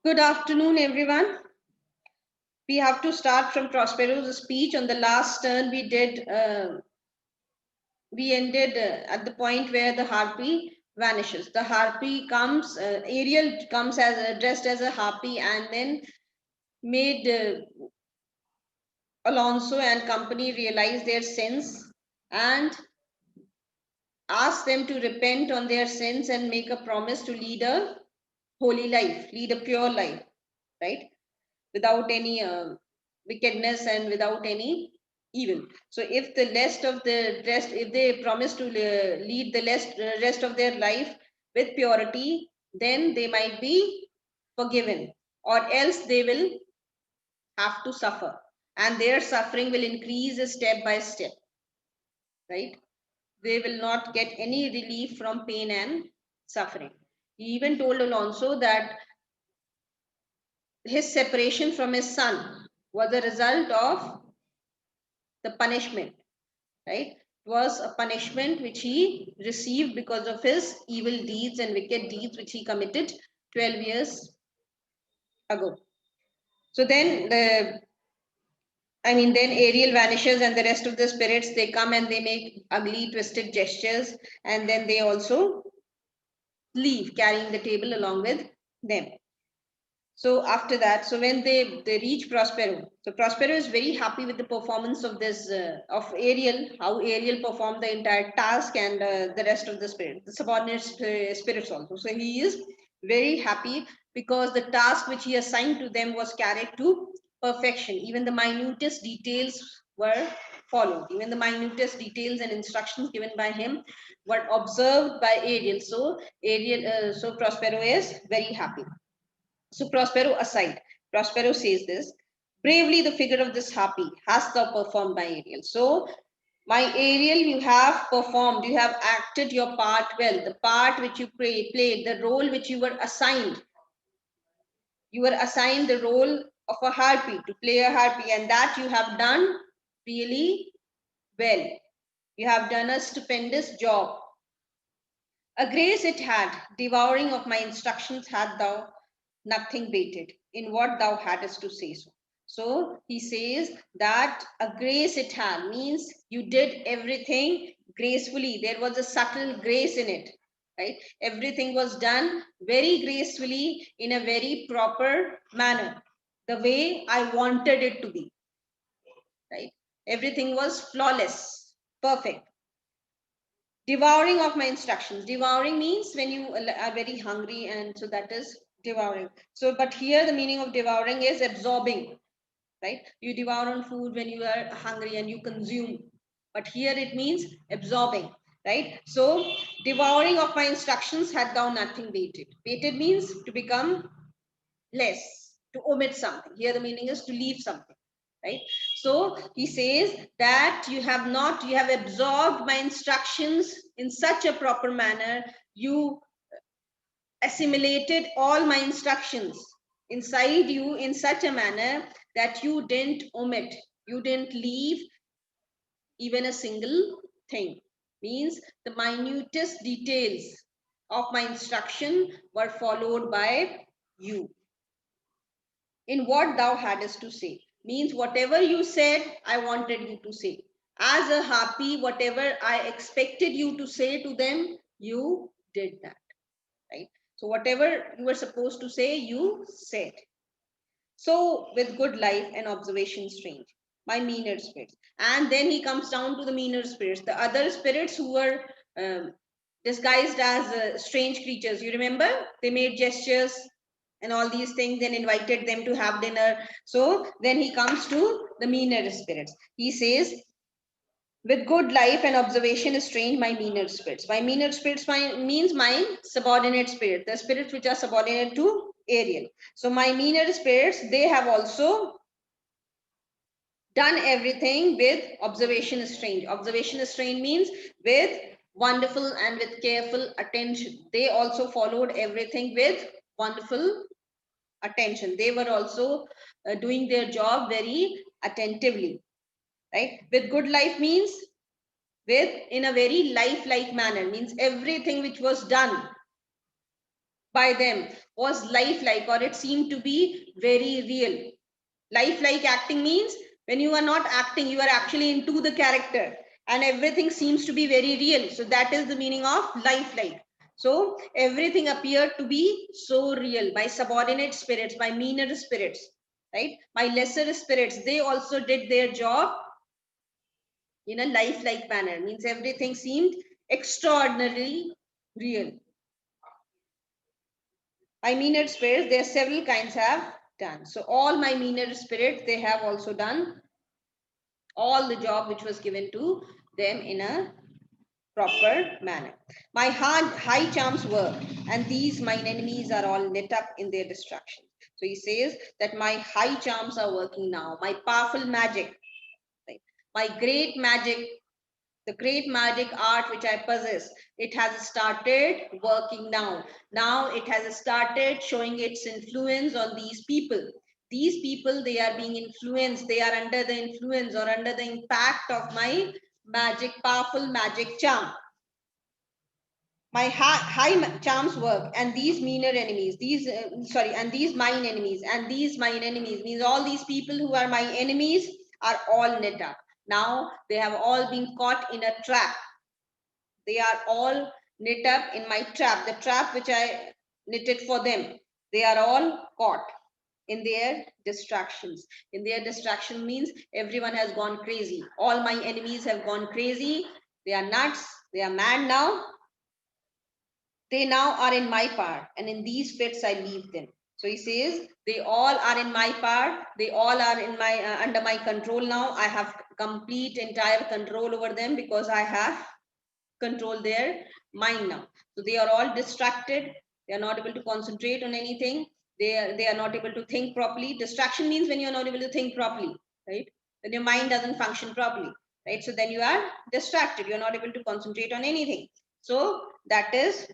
Good afternoon, everyone. We have to start from Prospero's speech. On the last turn, we ended at the point where the harpy vanishes. The harpy comes, Ariel comes as dressed as a harpy, and then made Alonso and company realize their sins and ask them to repent on their sins and make a promise to lead a holy life, lead a pure life, right? Without any wickedness and without any evil. So if if they promise to lead the rest of their life with purity, then they might be forgiven, or else they will have to suffer, and their suffering will increase step by step, right? They will not get any relief from pain and suffering. He even told Alonso that his separation from his son was a result of the punishment, right? It was a punishment which he received because of his evil deeds and wicked deeds which he committed 12 years ago. So then Ariel vanishes and the rest of the spirits, they come and they make ugly, twisted gestures, and then they also leave, carrying the table along with them. So after that, so when they reach Prospero, so Prospero is very happy with the performance of this of Ariel, how Ariel performed the entire task, and the rest of the spirit, the subordinate spirits also. So he is very happy because the task which he assigned to them was carried to perfection. Even the minutest details were followed. Even the minutest details and instructions given by him were observed by Ariel. So Prospero is very happy. So Prospero aside, Prospero says this, bravely the figure of this harpy hast thou performed, my Ariel. So my Ariel, you have performed, you have acted your part well, the part which you played, the role which you were assigned. You were assigned the role of a harpy, to play a harpy, and that you have done really well. You have done a stupendous job. A grace it had, devouring of my instructions had thou nothing baited in what thou hadst to say so. So he says that a grace it had means you did everything gracefully. There was a subtle grace in it, right? Everything was done very gracefully in a very proper manner, the way I wanted it to be, right? Everything was flawless, perfect. Devouring of my instructions. Devouring means when you are very hungry, and so that is devouring. So but here the meaning of devouring is absorbing, right? You devour on food when you are hungry and you consume, but here it means absorbing, right? So devouring of my instructions had thou nothing baited. Baited means to become less, to omit something. Here the meaning is to leave something, right? So he says that you have absorbed my instructions in such a proper manner. You assimilated all my instructions inside you in such a manner that you didn't omit, you didn't leave even a single thing. Means the minutest details of my instruction were followed by you in what thou hadst to say. Means whatever you said, I wanted you to say. As a harpy, whatever I expected you to say to them, you did that, right? So whatever you were supposed to say, you said. So with good life and observation strange, my meaner spirits. And then he comes down to the meaner spirits, the other spirits who were disguised as strange creatures. You remember? They made gestures and all these things and invited them to have dinner. So then he comes to the meaner spirits. He says, with good life and observation is trained my meaner spirits. My meaner spirits means my subordinate spirit, the spirits which are subordinate to Ariel. So my meaner spirits, they have also done everything with observation is trained. Observation is trained means with wonderful and with careful attention. They also followed everything with wonderful attention. They were also doing their job very attentively, right? With good life means with in a very lifelike manner, means everything which was done by them was lifelike, or it seemed to be very real. Lifelike acting means when you are not acting, you are actually into the character and everything seems to be very real. So that is the meaning of lifelike. So everything appeared to be so real. My subordinate spirits, my meaner spirits, right? My lesser spirits, they also did their job in a lifelike manner. Means everything seemed extraordinarily real. My meaner spirits, there are several kinds have done. So all my meaner spirits, they have also done all the job which was given to them in a proper manner. My high charms work, and these mine enemies are all lit up in their destruction. So he says that my high charms are working now, my powerful magic, right? My great magic, the great magic art which I possess, it has started working now. Now it has started showing its influence on these people. These people, they are being influenced, they are under the influence or under the impact of my magic, powerful magic charm. My high charms work, and these meaner enemies, and these mine enemies, and these mine enemies means all these people who are my enemies are all knit up. Now they have all been caught in a trap. They are all knit up in my trap, the trap which I knitted for them. They are all caught in their distractions. In their distraction means everyone has gone crazy. All my enemies have gone crazy. They are nuts. They are mad now. They now are in my power, and in these fits I leave them. So he says, they all are in my power. They all are in my under my control now. I have complete entire control over them because I have control their mind now. So they are all distracted. They are not able to concentrate on anything. They are not able to think properly. Distraction means when you are not able to think properly, right? When your mind doesn't function properly, right? So then you are distracted. You are not able to concentrate on anything. So that is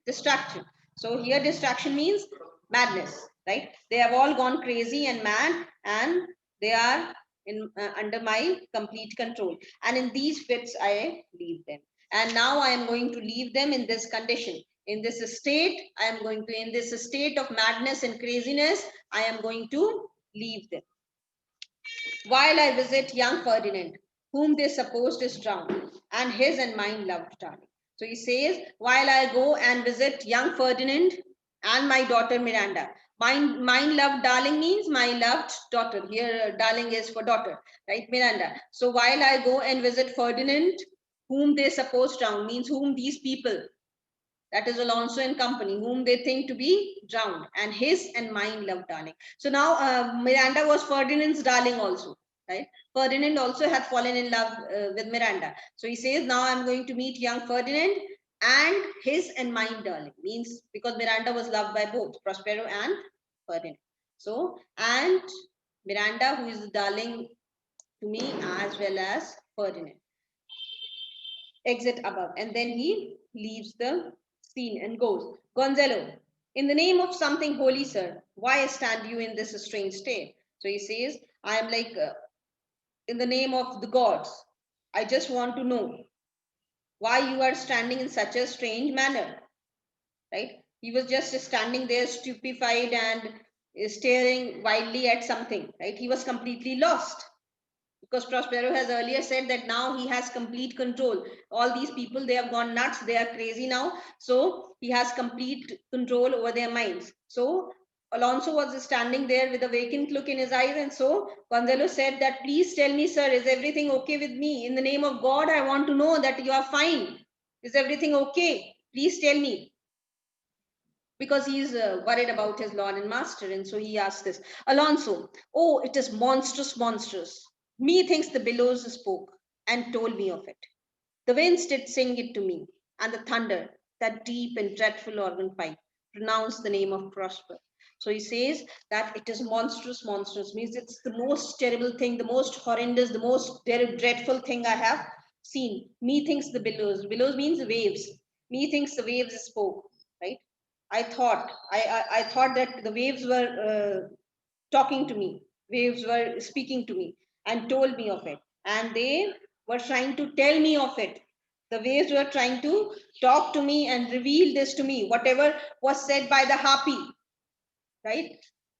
distraction. So here distraction means madness, right? They have all gone crazy and mad, and they are in under my complete control. And in these fits, I leave them. And now I am going to leave them in this condition, in this state. I am going to, in this state of madness and craziness, I am going to leave them. While I visit young Ferdinand, whom they supposed is drowned, and his and mine loved darling. So he says, while I go and visit young Ferdinand and my daughter Miranda. Mine loved darling means my loved daughter. Here, darling is for daughter, right? Miranda. So while I go and visit Ferdinand, whom they suppose drowned, means whom these people, that is Alonso and company, whom they think to be drowned, and his and mine love darling. So now Miranda was Ferdinand's darling also, right? Ferdinand also had fallen in love with Miranda. So he says, now I'm going to meet young Ferdinand and his and mine darling, means because Miranda was loved by both Prospero and Ferdinand. So, and Miranda, who is the darling to me as well as Ferdinand. Exit above, and then he leaves the scene and goes. Gonzalo, in the name of something holy, sir, why stand you in this strange state? So he says, I am like, in the name of the gods, I just want to know why you are standing in such a strange manner, right? He was just standing there stupefied and staring wildly at something, right? He was completely lost. Because Prospero has earlier said that now he has complete control. All these people, they have gone nuts, they are crazy now. So he has complete control over their minds. So Alonso was standing there with a vacant look in his eyes. And so Gonzalo said that, please tell me, sir, is everything okay with me? In the name of God, I want to know that you are fine. Is everything okay? Please tell me. Because he is worried about his lord and master. And so he asked this, Alonso, oh, it is monstrous, monstrous. Methinks the billows spoke and told me of it. The winds did sing it to me, and the thunder, that deep and dreadful organ pipe, pronounced the name of Prosper. So he says that it is monstrous, monstrous, means it's the most terrible thing, the most horrendous, the most dreadful thing I have seen. Methinks the billows, billows means waves. Methinks the waves spoke, right? I thought that the waves were talking to me. Waves were speaking to me and told me of it. And they were trying to tell me of it. The waves were trying to talk to me and reveal this to me, whatever was said by the harpy, right?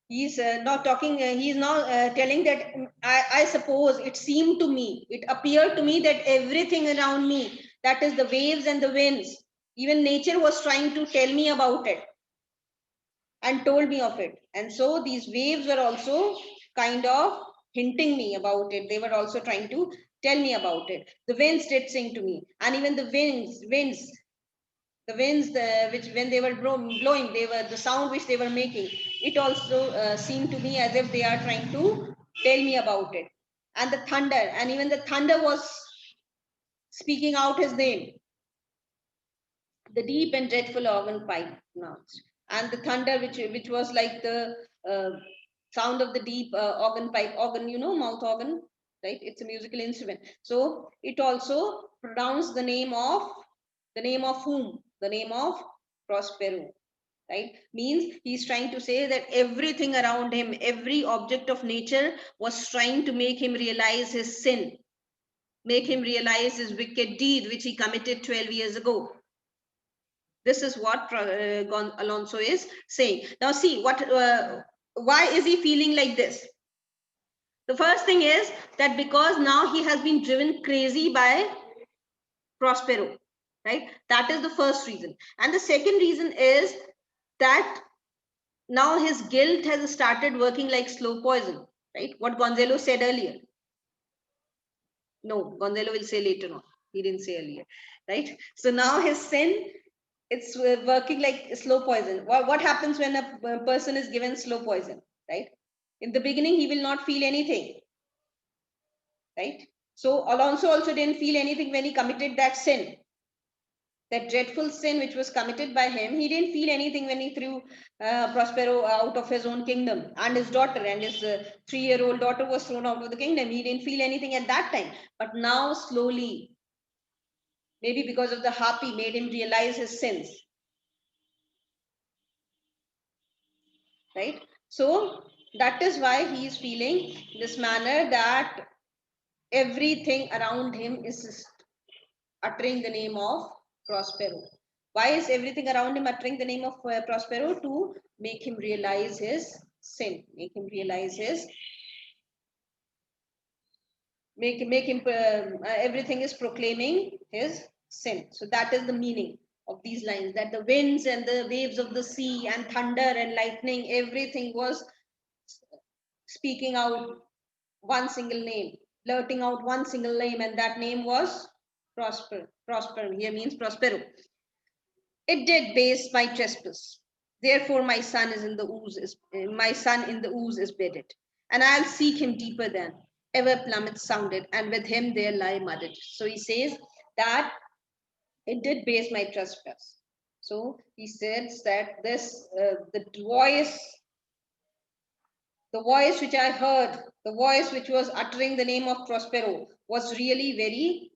He's not talking, he's now telling that I suppose it seemed to me, it appeared to me that everything around me, that is the waves and the winds, even nature was trying to tell me about it and told me of it. And so these waves were also kind of hinting me about it. They were also trying to tell me about it. The winds did sing to me, and even the winds, which when they were blowing, they were the sound which they were making. It also seemed to me as if they are trying to tell me about it. And the thunder, and even the thunder was speaking out his name. The deep and dreadful organ pipe announced, and the thunder, which was like the sound of the deep organ pipe. Organ, you know, mouth organ, right? It's a musical instrument. So it also pronounced the name of whom? The name of Prospero, right? Means he's trying to say that everything around him, every object of nature was trying to make him realize his sin, make him realize his wicked deed which he committed 12 years ago. This is what Alonso is saying. Now see, why is he feeling like this? The first thing is that because now he has been driven crazy by Prospero, right? That is the first reason. And the second reason is that now his guilt has started working like slow poison, right? What Gonzalo said earlier. No, Gonzalo will say later on. He didn't say earlier, right? So now his sin, it's working like slow poison. What happens when a person is given slow poison, right? In the beginning, he will not feel anything, right? So Alonso also didn't feel anything when he committed that sin, that dreadful sin which was committed by him. He didn't feel anything when he threw Prospero out of his own kingdom, and his daughter, and his 3-year-old daughter was thrown out of the kingdom. He didn't feel anything at that time. But now slowly, maybe because of the harpy, made him realize his sins, right? So that is why he is feeling this manner, that everything around him is uttering the name of Prospero. Why is everything around him uttering the name of Prospero? To make him realize his sin, make him realize his, make him, everything is proclaiming his sin. So that is the meaning of these lines, that the winds and the waves of the sea and thunder and lightning, everything was speaking out one single name, blurting out one single name, and that name was Prosper. Prosper here means Prospero. It did base my trespass. Therefore, my son is in the ooze is my son in the ooze is bedded, and I'll seek him deeper than ever plummets sounded, and with him there lie mudded. So he says that it did base my trespass. So he says that this the voice which I heard, the voice which was uttering the name of Prospero, was really very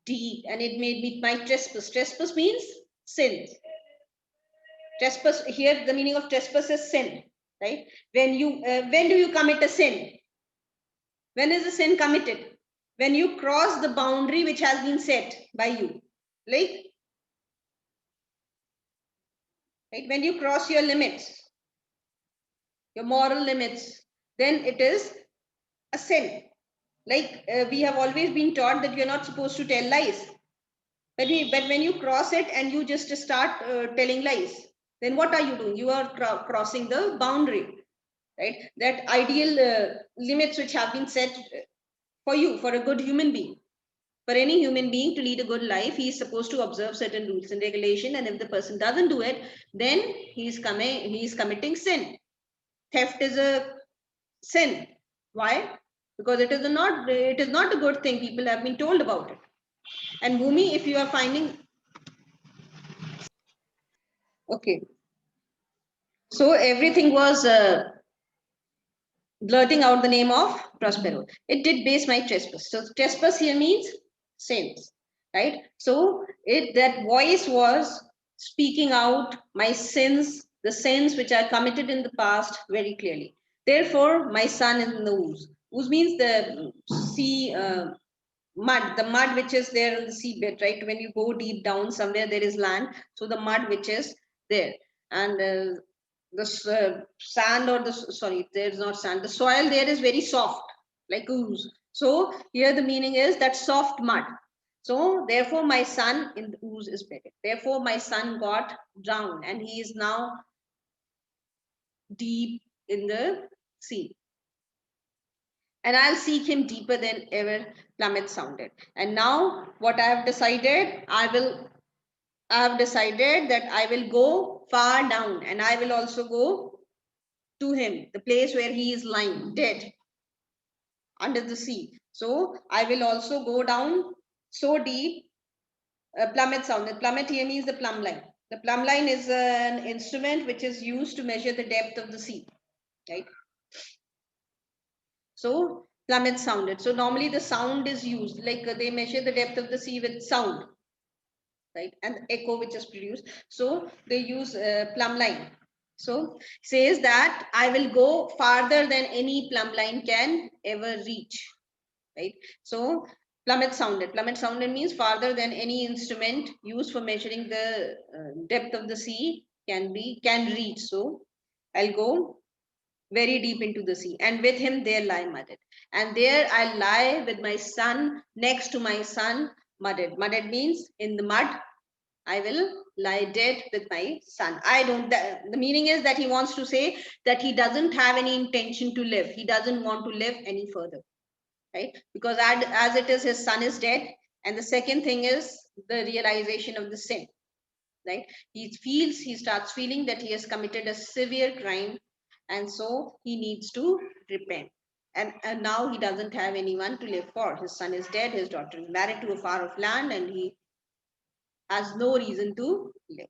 deep, and it made me my trespass. Trespass means sin. Trespass here, the meaning of trespass is sin, right? When do you commit a sin? When is a sin committed? When you cross the boundary which has been set by you, like, right? When you cross your limits, your moral limits, then it is a sin. Like, we have always been taught that you're not supposed to tell lies. But when you cross it and you just start telling lies, then what are you doing? You are crossing the boundary, right? That ideal limits which have been set for you, for a good human being. For any human being to lead a good life, he is supposed to observe certain rules and regulation, and if the person doesn't do it, then he is committing sin. Theft is a sin. Why? Because it is not a good thing. People have been told about it. And Bhumi, if you are finding, okay, so everything was blurting out the name of Prospero. It did base my trespass. So trespass here means sins, right? So that voice was speaking out my sins, the sins which I committed in the past very clearly. Therefore, my son is in the ooze. Ooze means the sea, mud, the mud which is there in the seabed, right? When you go deep down somewhere, there is land. So the mud which is there, and the sand or the sorry, there's not sand. The soil there is very soft, like ooze. So here the meaning is that soft mud. So therefore my son in the ooze is buried. Therefore my son got drowned, and he is now deep in the sea. And I'll seek him deeper than ever plummet sounded. And now what I have decided, I have decided that I will go far down, and I will also go to him, the place where he is lying dead under the sea. So I will also go down so deep, plummet sound. The plummet here means the plumb line. The plumb line is an instrument which is used to measure the depth of the sea, right? So plummet sounded. So normally the sound is used, like they measure the depth of the sea with sound, right? And the echo which is produced. So they use plumb line. So says that I will go farther than any plumb line can ever reach, right? So plummet sounded. Plummet sounded means farther than any instrument used for measuring the depth of the sea can reach. So I'll go very deep into the sea, and with him there lie mudded. And there I lie with my son next to my son, mudded. Mudded means in the mud. I will lie dead with my son. I don't, the meaning is that he wants to say that he doesn't have any intention to live. He doesn't want to live any further, right? Because as it is, his son is dead. And the second thing is the realization of the sin, right? He starts feeling that he has committed a severe crime, and so he needs to repent. And now he doesn't have anyone to live for. His son is dead, his daughter is married to a far off land, and he has no reason to live.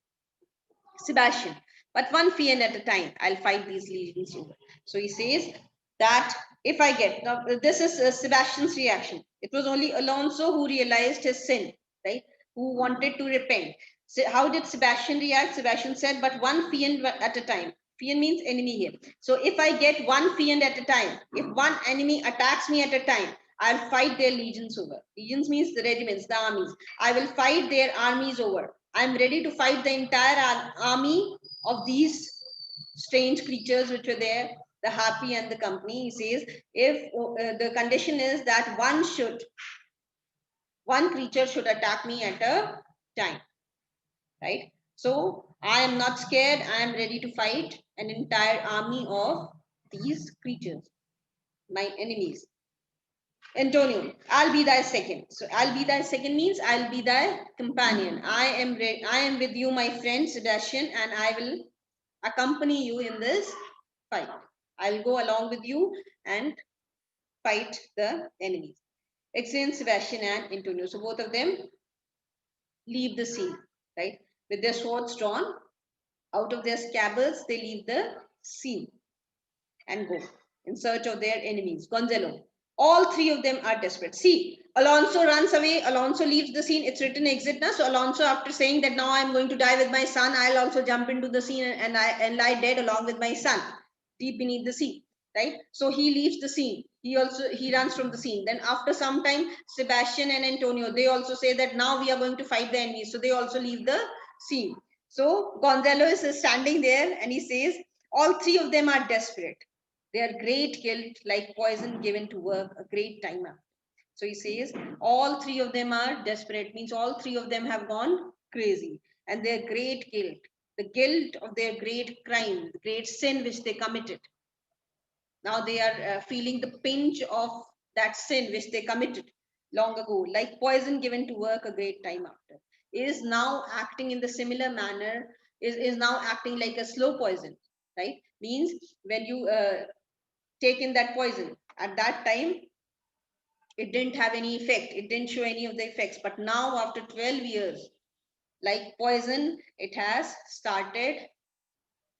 Sebastian, but one fiend at a time, I'll fight these legions over. So he says that if I get, now this is Sebastian's reaction. It was only Alonso who realized his sin, right? Who wanted to repent. So how did Sebastian react? Sebastian said, but one fiend at a time. Fiend means enemy here. So if I get one fiend at a time, if one enemy attacks me at a time, I'll fight their legions over. Legions means the regiments, the armies. I will fight their armies over. I'm ready to fight the entire army of these strange creatures which were there, the happy and the company. He says, if the condition is that one creature should attack me at a time, right? So I am not scared. I am ready to fight an entire army of these creatures, my enemies. Antonio, I'll be thy second. So I'll be thy second means I'll be thy companion. I am with you, my friend Sebastian, and I will accompany you in this fight. I'll go along with you and fight the enemies. Excellent Sebastian and Antonio. So both of them leave the scene, right? With their swords drawn out of their scabbards, they leave the scene and go in search of their enemies. Gonzalo. All three of them are desperate. See, Alonso runs away. Alonso leaves the scene. It's written exit now. So Alonso, after saying that now I'm going to die with my son, I'll also jump into the scene and lie dead along with my son, deep beneath the sea. Right? So he leaves the scene. He runs from the scene. Then after some time, Sebastian and Antonio, they also say that now we are going to fight the enemies. So they also leave the scene. So Gonzalo is standing there and he says, all three of them are desperate. Their great guilt, like poison given to work, a great time after. So he says, all three of them are desperate, means all three of them have gone crazy. And their great guilt, the guilt of their great crime, the great sin which they committed. Now they are feeling the pinch of that sin which they committed long ago, like poison given to work a great time after. Is now acting in the similar manner, is now acting like a slow poison, right? Means when you take in that poison, at that time it didn't have any effect, it didn't show any of the effects, but now after 12 years, like poison, it has started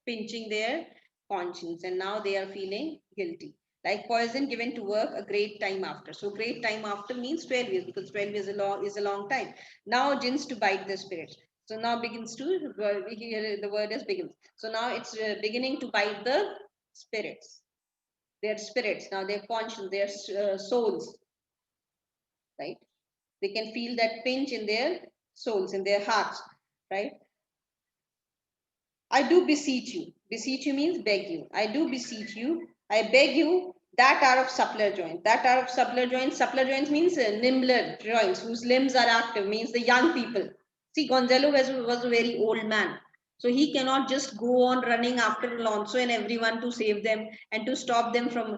pinching their conscience, and now they are feeling guilty, like poison given to work a great time after. So great time after means 12 years, because 12 years is a long time. Now gins to bite the spirits. So now begins to, here the word is begins. So now it's beginning to bite the spirits, their spirits, now their conscience, their souls, right? They can feel that pinch in their souls, in their hearts, right? I do beseech you. Beseech you means beg you. I do beseech you. I beg you that are of suppler joint. That are of suppler joints. Suppler joints means nimbler joints whose limbs are active, means the young people. See, Gonzalo was a very old man. So he cannot just go on running after Alonso and everyone to save them and to stop them from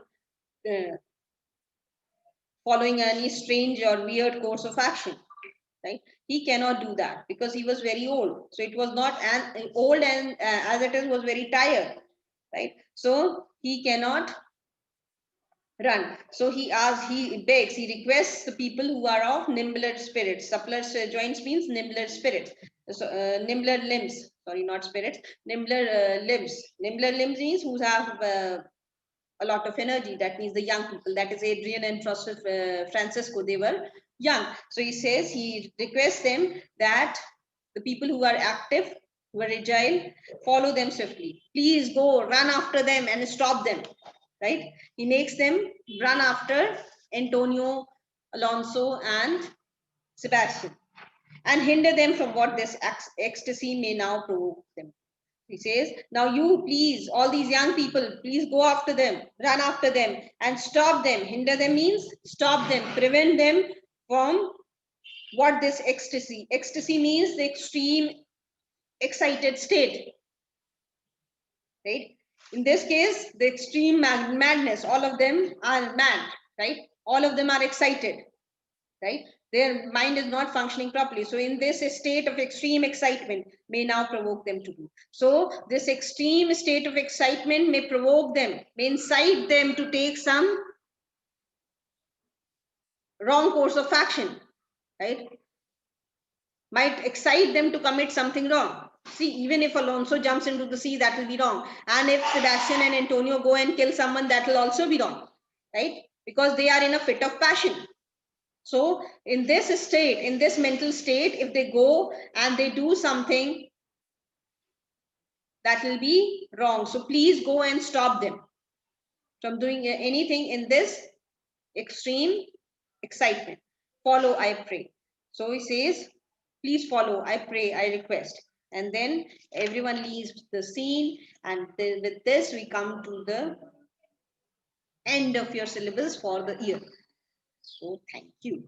following any strange or weird course of action. Right? He cannot do that because he was very old. So it was not an old, and as it is was very tired. Right? So he cannot run. So he asks, he begs, he requests the people who are of nimbler spirits. Suppler joints means nimbler spirits. So, nimbler limbs, sorry, not spirits, nimbler limbs. Nimbler limbs means who have a lot of energy. That means the young people. That is Adrian and Francisco. They were young. So he says, he requests them that the people who are active, who are agile, follow them swiftly. Please go, run after them and stop them. Right? He makes them run after Antonio, Alonso, and Sebastian and hinder them from what this ecstasy may now provoke them. He says, now you please, all these young people, please go after them, run after them and stop them. Hinder them means stop them, prevent them from what this ecstasy. Ecstasy means the extreme excited state, right? In this case, the extreme madness, all of them are mad, right? All of them are excited, right? Their mind is not functioning properly. So in this state of extreme excitement may now provoke them to do. So this extreme state of excitement may provoke them, may incite them to take some wrong course of action, right? Might excite them to commit something wrong. See, even if Alonso jumps into the sea, that will be wrong. And if Sebastian and Antonio go and kill someone, that will also be wrong, right? Because they are in a fit of passion. So in this state, in this mental state, if they go and they do something, that will be wrong. So please go and stop them from doing anything in this extreme excitement. Follow, I pray. So he says, please follow, I pray, I request. And then everyone leaves the scene. And with this, we come to the end of your syllabus for the year. So thank you.